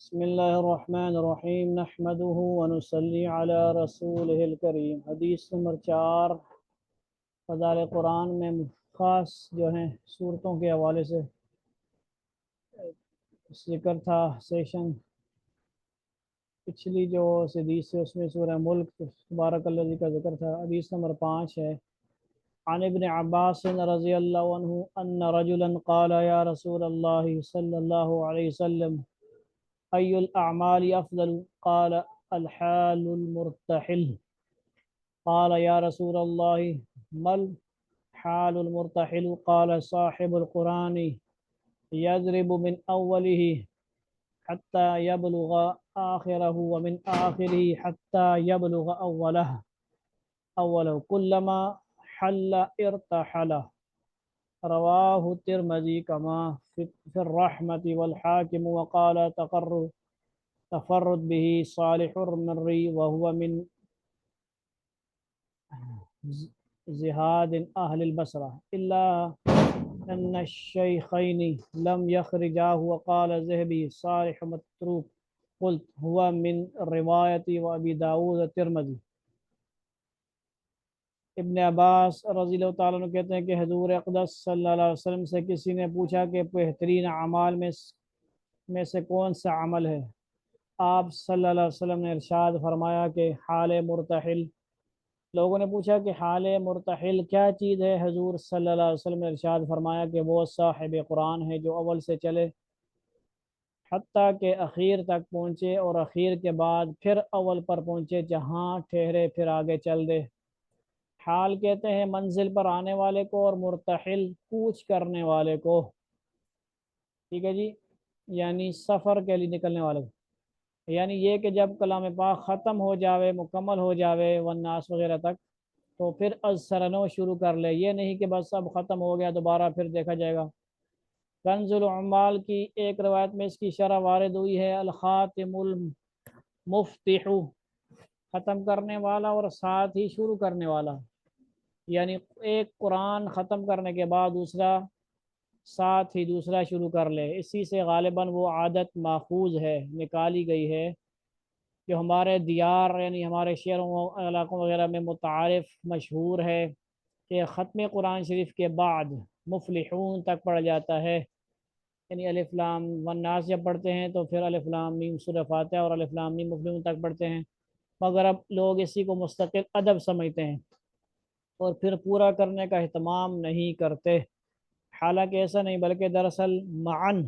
بسم اللہ الرحمن الرحیم نحمده ونصلی علی رسولہ الکریم۔ حدیث نمبر 4 فضائل قرآن میں خاص جو ہیں صورتوں کے حوالے سے ذکر تھا۔ سیشن پچھلی جو حدیث ہے اس میں سورہ ملک تبارک الذی کا ذکر تھا۔ حدیث نمبر 5 ہے، عن ابن عباس رضی اللہ عنہ ان رجلا قال یا رسول اللہ صلی اللہ علیہ وسلم أي الأعمال أفضل؟ قال الحال المرتحل۔ قال يا رسول الله ما الحال المرتحل؟ قال صاحب القرآن يضرب من أوله حتى يبلغ آخره ومن آخره حتى يبلغ أوله كلما حل ارتحل۔ رواہ الترمذی کما فی الرحمۃ والحاکم وقال تفرد به صالح المری وهو من زہاد اہل البصرہ الا ان الشیخین لم یخرجاہ وقال الذہبی صالح متروک قلت هو من روایت وابی داود الترمذی۔ ابن عباس رضی اللہ تعالیٰ عنہ کہتے ہیں کہ حضور اقدس صلی اللہ علیہ وسلم سے کسی نے پوچھا کہ بہترین اعمال میں سے کون سا عمل ہے؟ آپ صلی اللہ علیہ وسلم نے ارشاد فرمایا کہ حال مرتحل۔ لوگوں نے پوچھا کہ حال مرتحل کیا چیز ہے؟ حضور صلی اللہ علیہ وسلم نے ارشاد فرمایا کہ وہ صاحب قرآن ہے جو اول سے چلے حتیٰ کہ اخیر تک پہنچے اور اخیر کے بعد پھر اول پر پہنچے، جہاں ٹھہرے پھر آگے چل دے۔ حال کہتے ہیں منزل پر آنے والے کو، اور مرتحل کوچ کرنے والے کو، ٹھیک ہے جی، یعنی سفر کے لیے نکلنے والے کو۔ یعنی یہ کہ جب کلام پاک ختم ہو جاوے، مکمل ہو جاوے والناس وغیرہ تک، تو پھر از سرنو شروع کر لے، یہ نہیں کہ بس اب ختم ہو گیا دوبارہ پھر دیکھا جائے گا۔ کنز العمال کی ایک روایت میں اس کی شرح وارد ہوئی ہے، الخاتم المفتح، ختم کرنے والا اور ساتھ ہی شروع کرنے والا، یعنی ایک قرآن ختم کرنے کے بعد دوسرا ساتھ ہی دوسرا شروع کر لے۔ اسی سے غالباً وہ عادت ماخوذ ہے، نکالی گئی ہے، جو ہمارے دیار یعنی ہمارے شہروں و علاقوں وغیرہ میں متعارف مشہور ہے کہ ختم قرآن شریف کے بعد مفلحون تک پڑھ جاتا ہے، یعنی الف لام والناس جب پڑھتے ہیں تو پھر الف لام میم سورہ فاتحہ اور الف لام میم مفلحون تک پڑھتے ہیں، مگر اب لوگ اسی کو مستقل ادب سمجھتے ہیں اور پھر پورا کرنے کا اہتمام نہیں کرتے۔ حالانکہ ایسا نہیں، بلکہ دراصل معن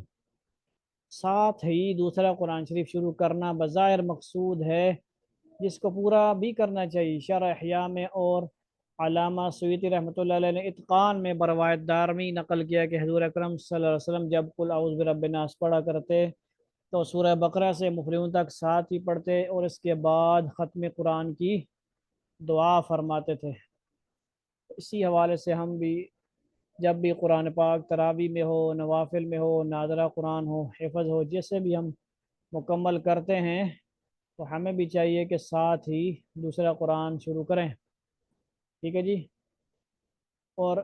ساتھ ہی دوسرا قرآن شریف شروع کرنا بظاہر مقصود ہے، جس کو پورا بھی کرنا چاہیے۔ شرح احیاء میں اور علامہ سیوطی رحمۃ اللہ علیہ نے اتقان میں بروایت دارمی نقل کیا کہ حضور اکرم صلی اللہ علیہ وسلم جب قل اعوذ برب الناس پڑھا کرتے تو سورہ بقرہ سے مفلحون تک ساتھ ہی پڑھتے اور اس کے بعد ختم قرآن کی دعا فرماتے تھے۔ اسی حوالے سے ہم بھی جب بھی قرآن پاک تراوی میں ہو، نوافل میں ہو، نادرہ قرآن ہو، حفظ ہو، جیسے بھی ہم مکمل کرتے ہیں تو ہمیں بھی چاہیے کہ ساتھ ہی دوسرا قرآن شروع کریں، ٹھیک ہے جی، اور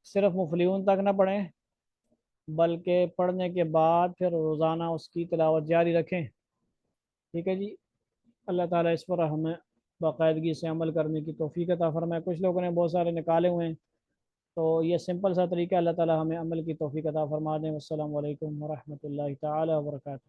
صرف مفلحون تک نہ پڑھیں بلکہ پڑھنے کے بعد پھر روزانہ اس کی تلاوت جاری رکھیں، ٹھیک ہے جی۔ اللہ تعالیٰ اس پر ہمیں باقاعدگی سے عمل کرنے کی توفیق عطا فرمائے۔ کچھ لوگوں نے بہت سارے نکالے ہوئے ہیں، تو یہ سمپل سا طریقہ، اللہ تعالیٰ ہمیں عمل کی توفیق عطا فرما دیں۔ والسلام علیکم ورحمۃ اللہ تعالیٰ وبرکاتہ۔